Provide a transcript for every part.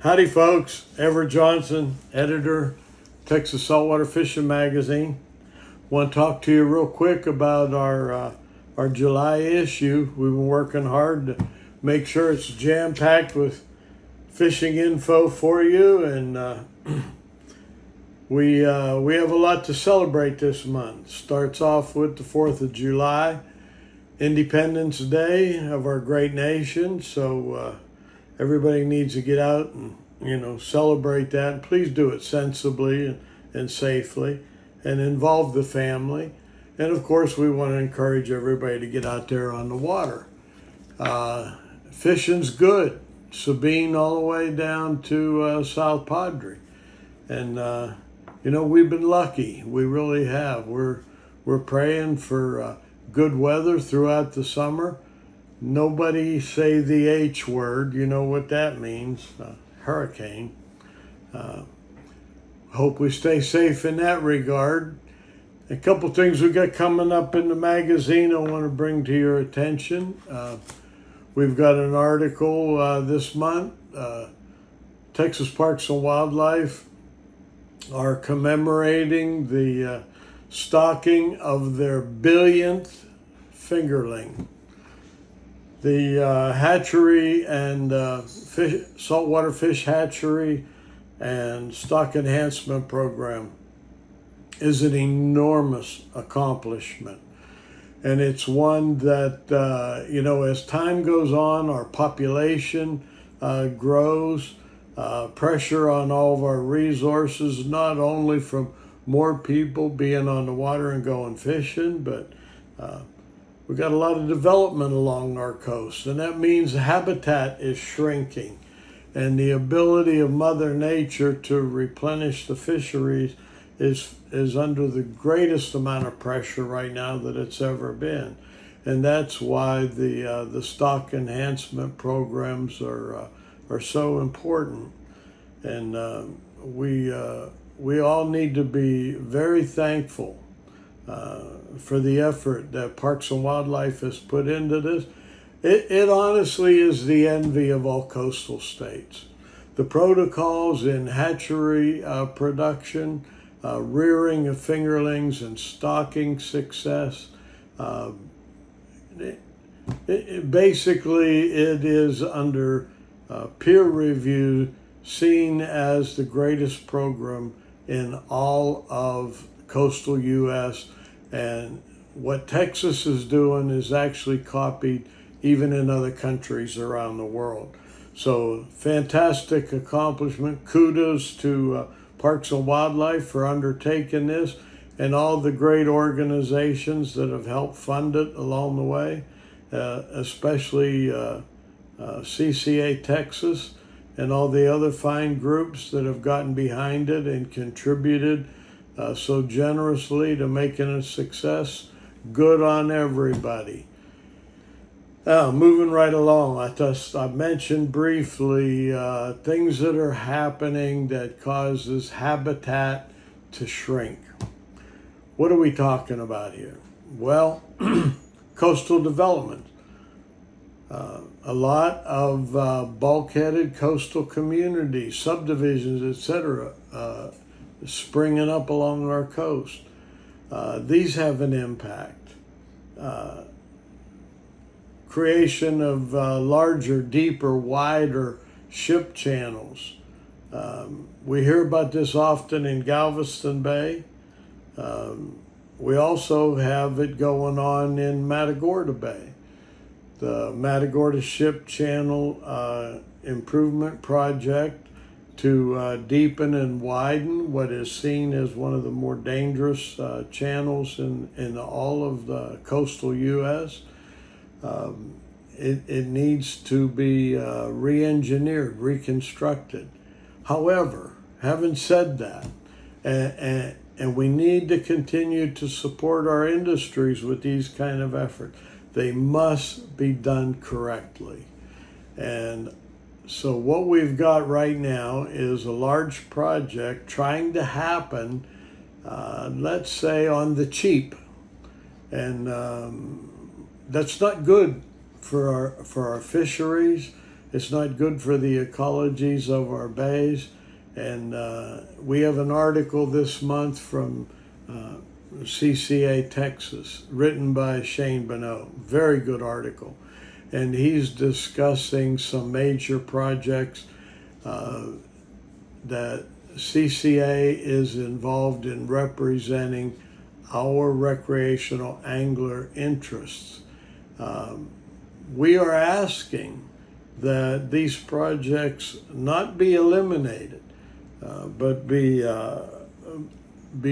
Howdy, folks. Everett Johnson, editor, Texas Saltwater Fishing Magazine. Want to talk to you real quick about our July issue. We've been working hard to make sure it's jam-packed with fishing info for you, and we have a lot to celebrate this month. Starts off with the 4th of July, Independence Day of our great nation. So everybody needs to get out and celebrate that. Please do it sensibly and safely, and involve the family. And of course, we want to encourage everybody to get out there on the water. Fishing's good. Sabine all the way down to South Padre, and we've been lucky. We really have. We're praying for good weather throughout the summer. Nobody say the H word. You know what that means, hurricane. Hope we stay safe in that regard. A couple things we got coming up in the magazine I want to bring to your attention. We've got an article this month. Texas Parks and Wildlife are commemorating the stocking of their 1,000,000th fingerling. The hatchery and saltwater fish hatchery and stock enhancement program is an enormous accomplishment. And it's one that, as time goes on, our population grows, pressure on all of our resources, not only from more people being on the water and going fishing, but we've got a lot of development along our coast, and that means habitat is shrinking, and the ability of Mother Nature to replenish the fisheries is under the greatest amount of pressure right now that it's ever been. And that's why the stock enhancement programs are so important. And we all need to be very thankful for the effort that Parks and Wildlife has put into this. It honestly is the envy of all coastal states. The protocols in hatchery production, rearing of fingerlings, and stocking success. Basically, it is under peer review seen as the greatest program in all of coastal U.S. And what Texas is doing is actually copied even in other countries around the world. So fantastic accomplishment. Kudos to Parks and Wildlife for undertaking this, and all the great organizations that have helped fund it along the way, especially CCA Texas and all the other fine groups that have gotten behind it and contributed so generously to making it a success. Good on everybody. Moving right along, I mentioned briefly things that are happening that causes habitat to shrink. What are we talking about here? Well, coastal development. A lot of bulkheaded coastal communities, subdivisions, etc., springing up along our coast. These have an impact. Creation of larger, deeper, wider ship channels. We hear about this often in Galveston Bay. We also have it going on in Matagorda Bay. The Matagorda Ship Channel Improvement Project to deepen and widen what is seen as one of the more dangerous channels in all of the coastal U.S. It needs to be re-engineered, reconstructed. However, having said that, and we need to continue to support our industries with these kind of efforts, they must be done correctly. And so what we've got right now is a large project trying to happen, let's say, on the cheap. And that's not good for our fisheries, It's not good for the ecologies of our bays. And we have an article this month from CCA Texas, written by Shane Bonneau. Very good article. And he's discussing some major projects that CCA is involved in representing our recreational angler interests. We are asking that these projects not be eliminated, but be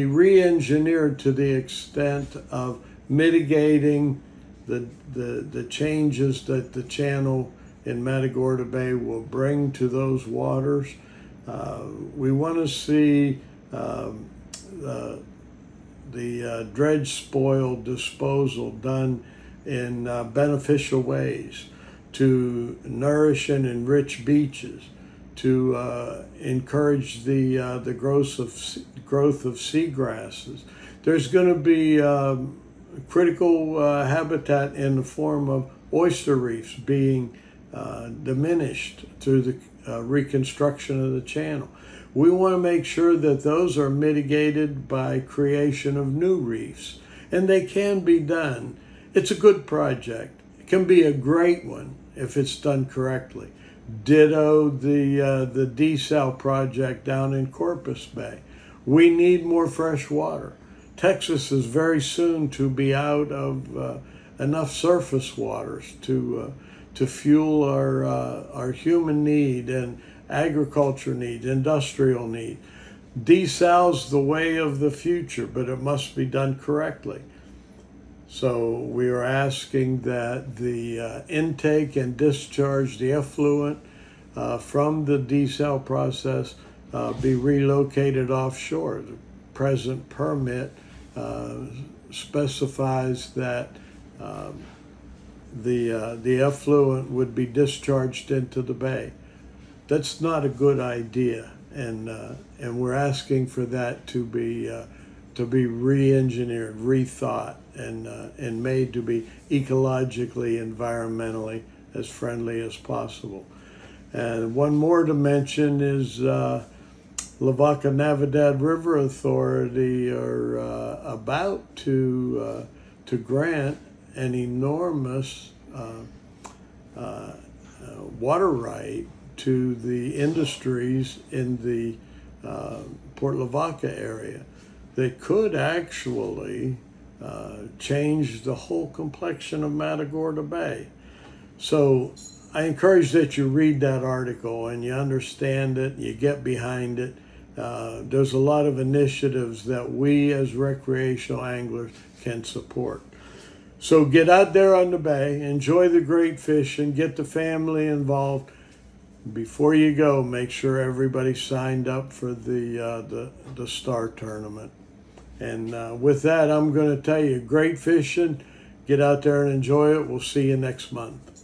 re-engineered to the extent of mitigating the changes that the channel in Matagorda Bay will bring to those waters. We want to see the dredge spoil disposal done in beneficial ways to nourish and enrich beaches, to encourage the growth of seagrasses. There's going to be critical habitat in the form of oyster reefs being diminished through the reconstruction of the channel. We want to make sure that those are mitigated by creation of new reefs, and they can be done. It's a good project. It can be a great one if it's done correctly. Ditto the desal project down in Corpus Bay. We need more fresh water. Texas is very soon to be out of enough surface waters to fuel our human need and agriculture need, industrial need. Desal's the way of the future, but it must be done correctly. So we are asking that the intake and discharge, the effluent from the desal process be relocated offshore. The present permit specifies that the effluent would be discharged into the bay. That's not a good idea, and we're asking for that to be re-engineered, rethought, and made to be ecologically, environmentally as friendly as possible. And one more to mention is Lavaca Navidad River Authority are about to grant an enormous water right to the industries in the Port Lavaca area that could actually change the whole complexion of Matagorda Bay. So I encourage that you read that article and you understand it, you get behind it. There's a lot of initiatives that we as recreational anglers can support. So get out there on the bay, enjoy the great fishing, get the family involved. Before you go, make sure everybody's signed up for the Star Tournament. And with that, I'm going to tell you, great fishing. Get out there and enjoy it. We'll see you next month.